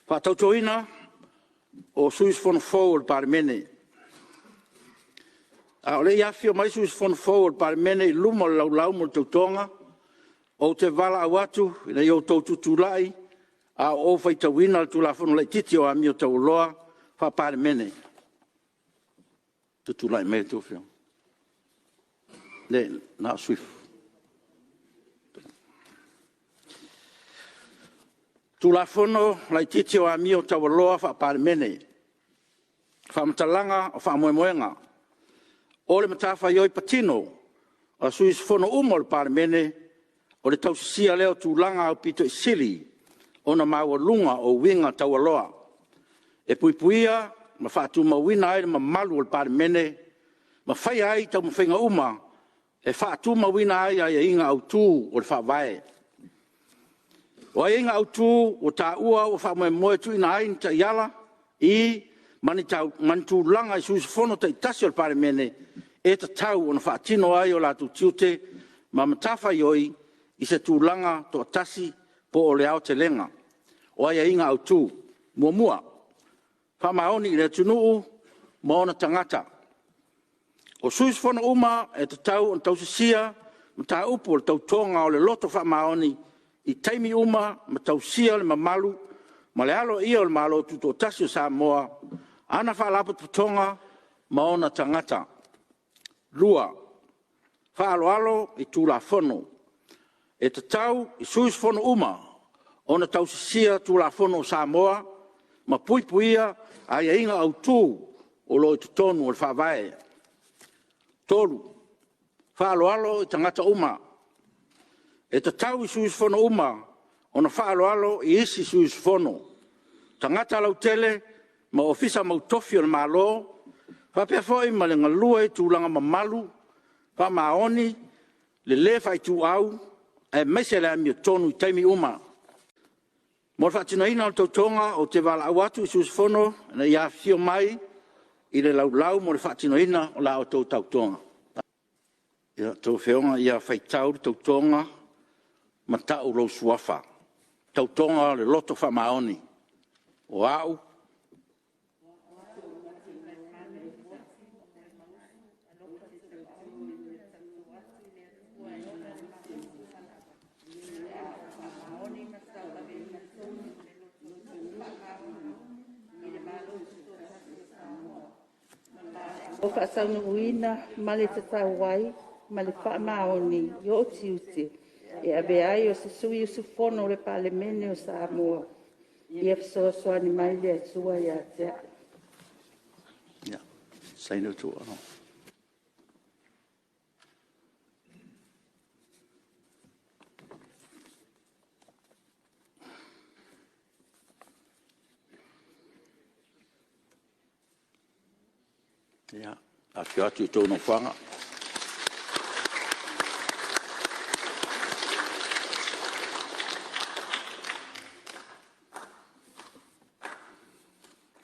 Whātautoina o suis fono fōu le Palemene. A ole iafio mai suis fono fōu le Palemene I luma lau lau mo le tautonga o te vala au atu ina I o tau tutulai a o whaitawina le tulafono le titi o ami o tau loa wha Palemene. Tutulai me tu fio. Le na swift. Tulafono le titi o ami o tau loa wha Palemene. Wha matalanga o wha moemoenga. O le matafa ioi patino a suis fono umo le Palemene o le tausisia leo tūlanga o pito I sili o na maua lunga o winga taualoa. E puipuia ma whaatu mawina ai ma malu o le Palemene ma whai ai tau mawhinga uma e whaatu mawina ai ai inga au tū o le whawae. O ai inga au tū o tā ua o wha moe tu ina ai ta iala I manitu langa I suis fono ta itasi o le Palemene e ta tau o na whaatino ai o la tu tiute ma matafa ioi I se tūlanga to atasi po o le ao te lenga. O ai inga au tū, mua. Whamaoni I le tunuu ma ona tangata. O suis fono uma e te tau on tau sisia ma tā upu o le tau tonga o le loto whamaoni I taimi uma ma tau sia le mamalu ma le alo ia o le malo tuto tasi o Samoa ana whaalapu putonga ma ona tangata. Lua, whaalo I tūla fono. E te tau I suis fono uma, ona tau sisia tūla fono Samoa, ma puipuia ai inga au tū o lo I tutonu o le whawae. Tolu, whaaloalo I tangata uma. E te tau I suis fono uma, ona whaaloalo I isi suis fono. Tangata lau tele, ma ofisa mautofi o le malo, whapea foi ma le ngalua I tūlanga mamalu, wha maoni, le le whai tū au, e meise le ami o tonu I taimi uma. Mo whaatino ina o tautonga o te wala awatu I sus fono, na ia fio mai, I le lau mo le whaatino ina o la o tau tautonga. Ia tau whionga ia whai tau tautonga, ma tau lo suafa. Tautonga le loto wha maoni. O au, O whaasau uina, male te tau wai, male wha maoni, I o tiuti. E abe ai o se sui o sufono le Palemene o Samoa. I e fisoa soani mai le atua I a te. ia, saino tu ano. Ia, a fio atu I tōna whanga.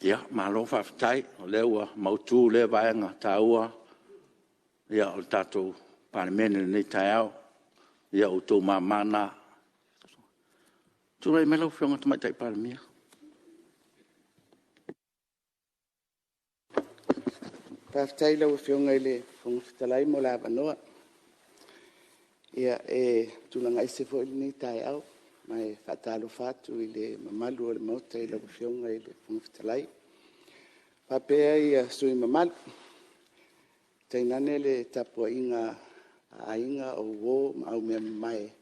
Ia, malo whawhatai, o leua mautu, lea vaenga, tāua. Ia, o tātou Palemene nei tai au. Ia, o tō mamana. Tūrei me lau whionga Tama'ita'i Palemene. Whawhatai lau whionga I le whangawhitalai mo la wanoa. Ia, tūlanga ise fo I nei tai au. Mai whatalo whatu I le mamalu o le mauta I lau whionga I le whangawhitalai. Whapea I sui mamalu. Tainane le tapua inga a inga o wō ma au mea mai.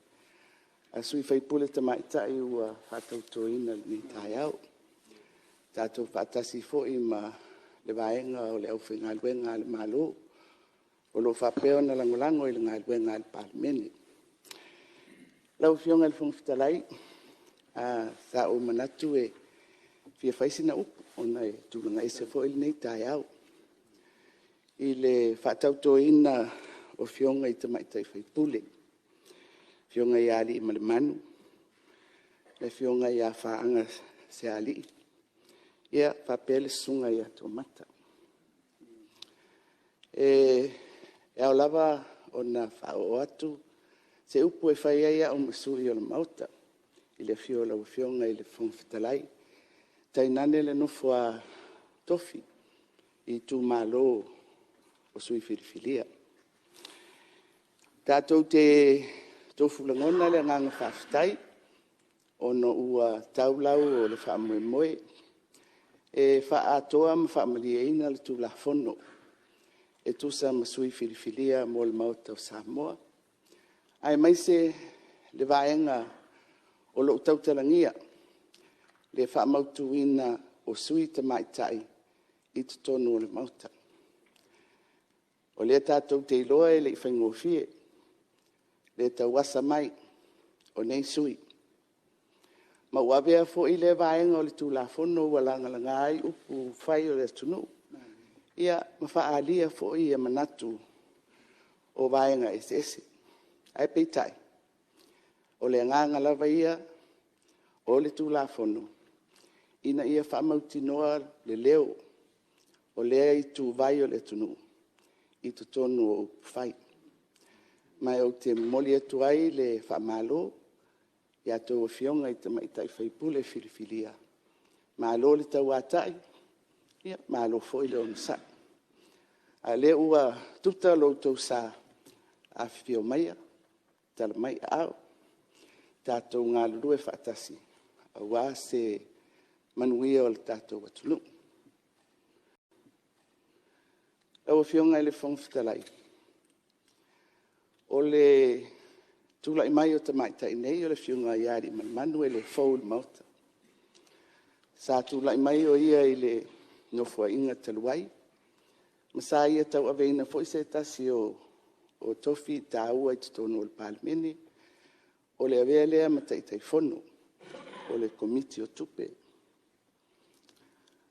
A sui whaipule Tama'ita'i ua whatautoina ni tai au. Tātou whatasi fo I ma le vaenga o le au whinga luenga le malo. O lo whapea na langolango I le ngā luenga le Palemene. Lau whionga le whangawhitalai. Sa o manatu e fia whaisina upu. Ona e tūlanga ise fo I nei tai au. I le whatautoina o whionga I Tama'ita'i whaipule. Whionga I ali I malemanu. Le whionga I a whaanga se ali. Ia whapele sunga I a tomata. E au lava o na whao atu. Se upu e whai aia o masui o la mauta. I le whiola o whionga I le whangwhitalai. tainane le nofua tofi I tu malo o sui filifilia. Tātou te tofulangona le nganga whaftai, ono ua taulau o le whaamoemoe, e whaatoa ma whaamaliaina le tū la fono, e tusa ma sui filifilia mo le mauta o Samoa. Ai maise le vaenga o lo tautalangia, le whaamautuina o sui Tama'ita'i, I te tonu o le mauta. O le tātou te iloa e le I whaingofie, le tauasa mai o nei sui. Ma uawea fo I le vaenga o le tū la fono walangalanga ai upu whai o le tunu. Ia ma whaalia fo I e manatu o vaenga ese. Ai peitai. O le nganga lava ia o le tū la fono. Ina ia whaamautinoa le leo o lea I tu vai o le tunu, I tu tonu o whai. Mai o te moli atu ai le whaamalo, ia tō whionga I Tama'ita'i whaipule filifilia. Malo le tau atai, ia malo fo I le onsa. A le ua tuta lo tau sa a whio maia, tala mai au, tātou ngā lurue whaatasi, a wā se manuia o le tātou atunu. Ua whionga I le whongwhitalai. O le tūlai mai o Tama'ita'i nei o le whionga iari manu e le whau mauta. Sa tūlai mai o ia I le nofua inga taluai. Ma sa ia tau aveina fo I se tasi o tofi tāua I te tono o le Palemene. O le avea lea ma taitai Fono. O le komiti o tupe.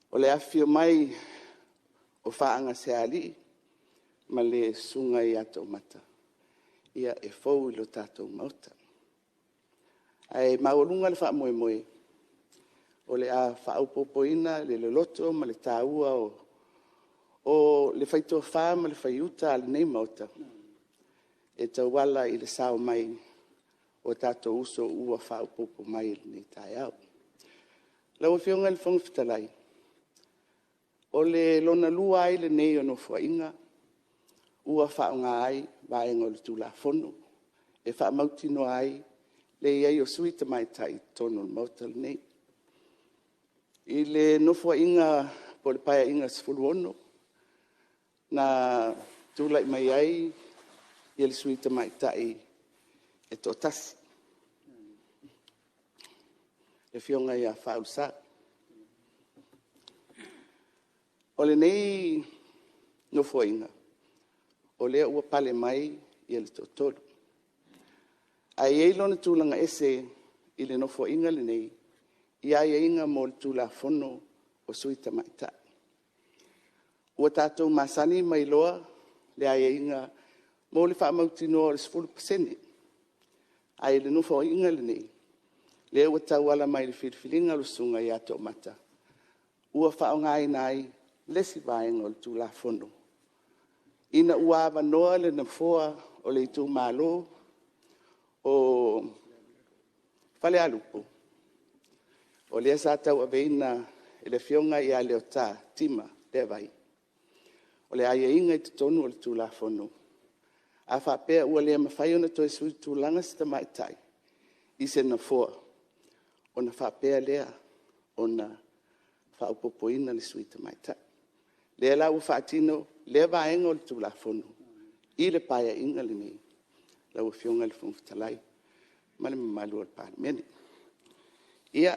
O le afio mai o whaanga se ali, ma le sunga I ato mata. Ia e fau I lo tātou mauta. Ai maolunga le whaamoemoe. O le a whaaupopoina, le loto, ma le tāua o le whaitoa wha, ma le whaiuta ale nei mauta. E tau wala I le sao mai o tātou uso ua whaaupopo mai nei tai au. Lau whionga le whangwhitalai. O le lona lua ai le nei o no fuainga, ua whaonga ai, vaenga o le tūla fono, e whaamautino ai, le iai o sui Tama'ita'i tono le mauta le nei. I le no fuainga po le paia inga sifulu ono, na tūla I mai ai, I le sui Tama'ita'i e tō tasi. Le whionga I a whaulsa. O le nei no fuainga, o lea ua pale mai I le tōtolu. Ai ei lona tūlanga ese I le no fuainga le nei, I ai inga mo le tūla fono o sui Tama'ita'i. Ua tātou masani mai loa, le ai inga mo le whaamautino o le 10%. Ai le no fuainga le nei, le ua tauala mai le whiriwhiringa lo sunga I ato mata. Ua whaongai nai, lesi vaenga o le tūla fono. Ina uawa noa le na foa o le tū malo o whale alupo. O lea sa tau aveina e le whionga I a leo tā, tima, le vai. O le aia inga I te tonu o le tūla fono. A whapea ua lea mawhai ona toi sui tūlanga si Tama'ita'i. I se na foa. O na whapea lea o na whaupopoina le sui Tama'ita'i. Le la u fatino le vaenga o le tūla fono. I le paia inga le nei. La u whionga le whangwhitalai. Ma le mamalu o le Palemene. Ia,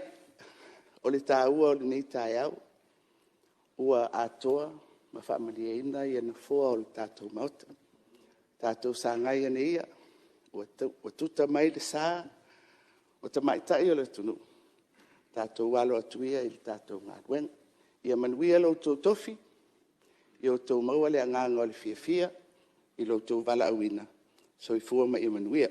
o le tāua o le nei tai au. Ua atoa, ma whaamaliaina I ana foa o le tātou mauta. Tātou sāngai ane ia. Ua tuta mai le sā. O Tama'ita'i o le tunu. Tātou walo atuia I le tātou ngāruenga. Ia manuia lo tō tofi. I o tō maua le anganga o le fia, I lo tō wala awina. So I fua ma I manuia.